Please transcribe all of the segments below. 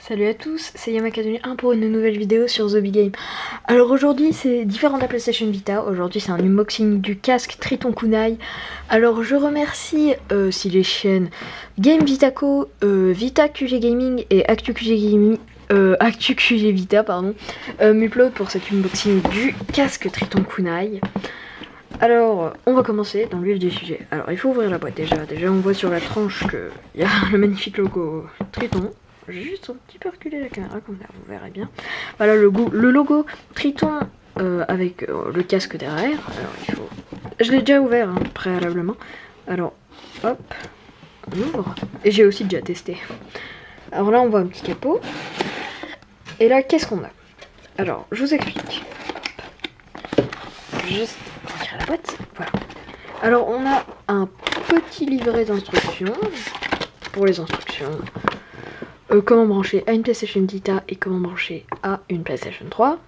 Salut à tous, c'est Yamakaduni1 pour une nouvelle vidéo sur The Big Game. Alors aujourd'hui c'est différent de la PlayStation Vita, aujourd'hui c'est un unboxing du casque Triton Kunai. Alors je remercie si les chaînes Game Vitaco, Vita QG Gaming et Actu QG Gaming, Actu QG Vita pardon, m'upload pour cet unboxing du casque Triton Kunai. Alors on va commencer dans le vif du sujet. Alors il faut ouvrir la boîte déjà on voit sur la tranche qu'il y a le magnifique logo Triton. J'ai juste un petit peu reculé la caméra comme ça, vous verrez bien. Voilà le logo Triton avec le casque derrière. Alors il faut... Je l'ai déjà ouvert hein, préalablement. Alors hop, on ouvre. Et j'ai aussi déjà testé. Alors là on voit un petit capot. Et là qu'est-ce qu'on a? Alors je vous explique. Juste retirer la boîte. Voilà. Alors on a un petit livret d'instructions. Pour les instructions. Comment brancher à une PlayStation Vita et comment brancher à une PlayStation 3.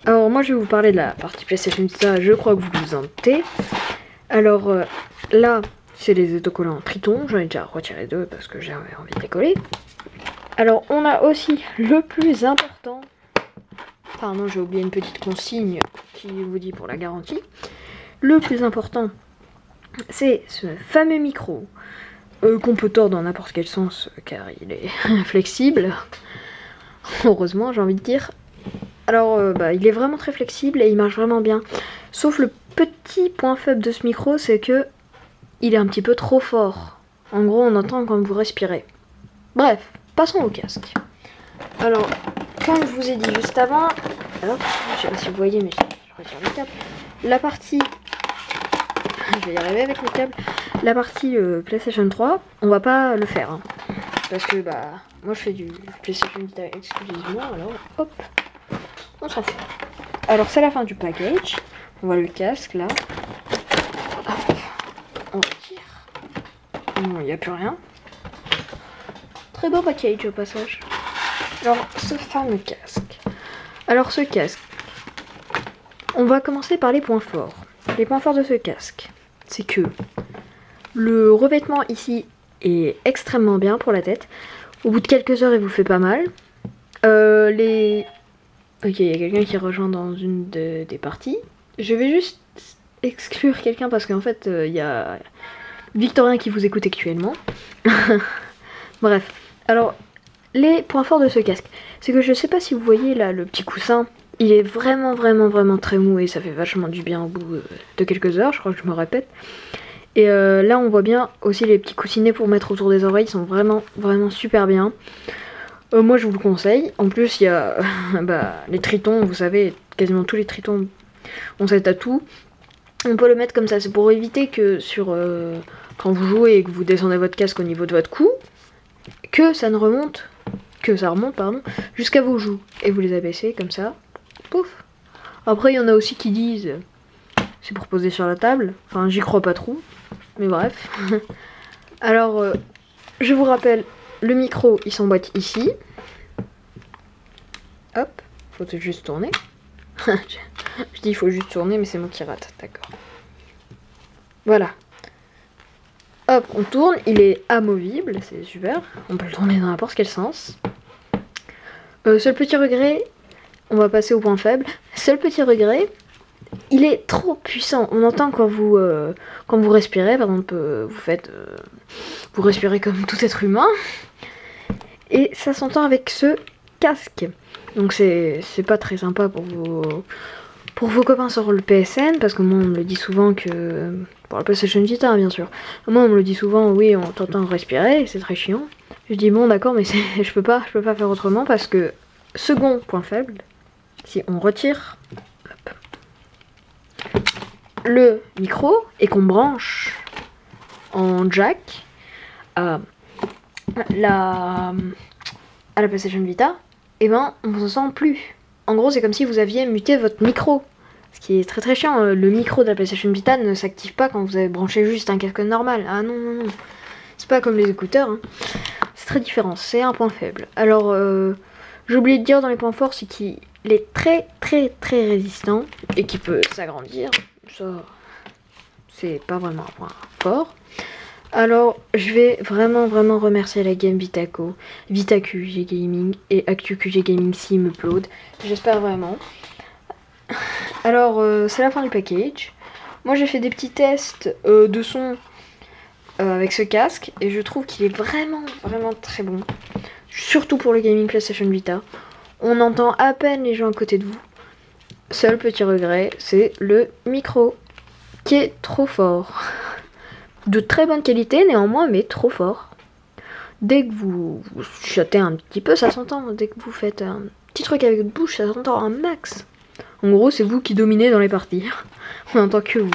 Alors moi je vais vous parler de la partie PlayStation Vita, je crois que vous vous en doutez. Alors là c'est les autocollants Triton, j'en ai déjà retiré deux parce que j'avais envie de les coller. Alors on a aussi le plus important, pardon j'ai oublié une petite consigne qui vous dit pour la garantie. Le plus important c'est ce fameux micro. Qu'on peut tordre dans n'importe quel sens car il est flexible. Heureusement j'ai envie de dire. Alors il est vraiment très flexible et il marche vraiment bien. Sauf le petit point faible de ce micro, c'est que il est un petit peu trop fort. En gros on entend quand vous respirez. Bref, passons au casque. Alors, comme je vous ai dit juste avant, alors, je sais pas si vous voyez mais je retire le câble. La partie... Je vais y arriver avec le câble. La partie PlayStation 3, on va pas le faire. Hein, parce que moi je fais du PlayStation Vita exclusivement, alors hop, on s'en fout. Alors c'est la fin du package. On voit le casque là. Hop, on retire. Non, il n'y a plus rien. Très beau package au passage. Alors ce fameux casque. Alors ce casque. On va commencer par les points forts. Les points forts de ce casque, c'est que le revêtement ici est extrêmement bien pour la tête. Au bout de quelques heures, il vous fait pas mal. Ok, il y a quelqu'un qui rejoint dans une des parties. Je vais juste exclure quelqu'un parce qu'en fait, il y a Victorien qui vous écoute actuellement. Bref, alors, les points forts de ce casque, c'est que je sais pas si vous voyez là le petit coussin. Il est vraiment très mou et ça fait vachement du bien au bout de quelques heures, je crois que je me répète. Et là on voit bien aussi les petits coussinets pour mettre autour des oreilles, ils sont vraiment super bien. Moi je vous le conseille. En plus il y a les tritons, vous savez, quasiment tous les tritons ont cet atout. On peut le mettre comme ça, c'est pour éviter que quand vous jouez et que vous descendez votre casque au niveau de votre cou, que ça remonte jusqu'à vos joues. Et vous les abaissez comme ça. Pouf. Après il y en a aussi qui disent c'est pour poser sur la table. Enfin j'y crois pas trop. Mais bref. Alors je vous rappelle, le micro il s'emboîte ici. Hop, faut juste tourner. Je dis il faut juste tourner mais c'est moi qui rate, d'accord. Voilà. Hop, on tourne, il est amovible, c'est super. On peut le tourner dans n'importe quel sens. Seul petit regret, on va passer au point faible. Seul petit regret, il est trop puissant. On entend quand vous respirez, par exemple, vous respirez comme tout être humain. Et ça s'entend avec ce casque. Donc c'est pas très sympa pour vos copains sur le PSN, parce que moi on me le dit souvent que... Pour la PlayStation Vita bien sûr. Moi on me le dit souvent, oui on t'entend respirer, c'est très chiant. Je dis bon d'accord mais je peux pas faire autrement parce que... Second point faible, si on retire le micro et qu'on branche en jack à la PlayStation Vita, et on vous en sent plus. En gros c'est comme si vous aviez muté votre micro. Ce qui est très chiant, le micro de la PlayStation Vita ne s'active pas quand vous avez branché juste un casque normal. Ah non. C'est pas comme les écouteurs. Hein. C'est très différent, c'est un point faible. Alors, j'ai oublié de dire dans les points forts, c'est qu'il est très résistant et qu'il peut s'agrandir. Ça, c'est pas vraiment un point fort. Alors, je vais vraiment remercier la game Vitaco, VitaQG Gaming et ActuQG Gaming s'ils me upload. J'espère vraiment. Alors, c'est la fin du package. Moi, j'ai fait des petits tests de son avec ce casque et je trouve qu'il est vraiment très bon. Surtout pour le gaming PlayStation Vita. On entend à peine les gens à côté de vous. Seul petit regret, c'est le micro qui est trop fort. De très bonne qualité néanmoins, mais trop fort. Dès que vous chantez un petit peu, ça s'entend. Dès que vous faites un petit truc avec votre bouche, ça s'entend un max. En gros, c'est vous qui dominez dans les parties. On n'entend que vous.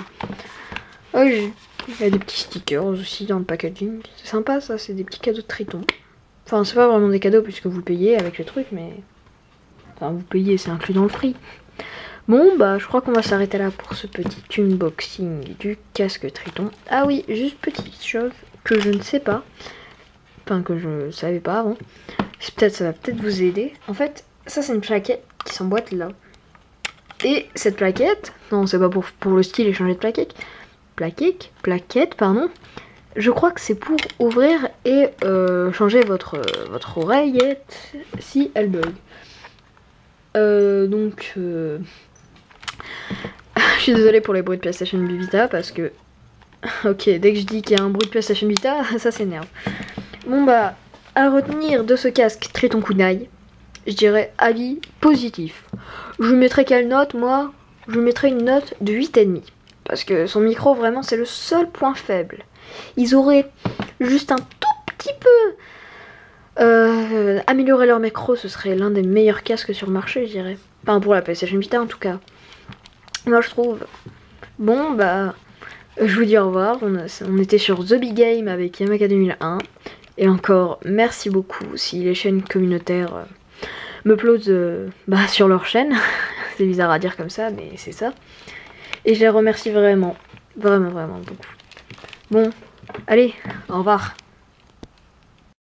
Oh, il y a des petits stickers aussi dans le packaging. C'est sympa ça, c'est des petits cadeaux de Triton. Enfin, c'est pas vraiment des cadeaux puisque vous le payez avec le truc, mais... Enfin, vous payez, c'est inclus dans le prix. Bon, bah, je crois qu'on va s'arrêter là pour ce petit unboxing du casque Triton. Ah oui, juste petite chose que je ne sais pas. Enfin, que je ne savais pas avant. Ça va peut-être vous aider. En fait, ça, c'est une plaquette qui s'emboîte là. Et cette plaquette, non, c'est pas pour le style et changer de plaquette, pardon. Je crois que c'est pour ouvrir et changer votre oreillette si elle bug. Donc, je suis désolée pour les bruits de PlayStation Vita parce que, ok, dès que je dis qu'il y a un bruit de PlayStation Vita, ça s'énerve. Bon bah, à retenir de ce casque Triton Kunai, je dirais avis positif. Je lui mettrais quelle note, moi? Je lui mettrais une note de 8,5. Parce que son micro, vraiment, c'est le seul point faible. Ils auraient juste un tout petit peu amélioré leur micro, ce serait l'un des meilleurs casques sur le marché, je dirais. Enfin, pour la PlayStation Vita, en tout cas. Moi, je trouve. Bon, bah, je vous dis au revoir. On était sur The Big Game avec Yamaka 2001. Et encore, merci beaucoup si les chaînes communautaires m'uploadent sur leur chaîne. C'est bizarre à dire comme ça, mais c'est ça. Et je les remercie vraiment beaucoup. Bon, allez, au revoir.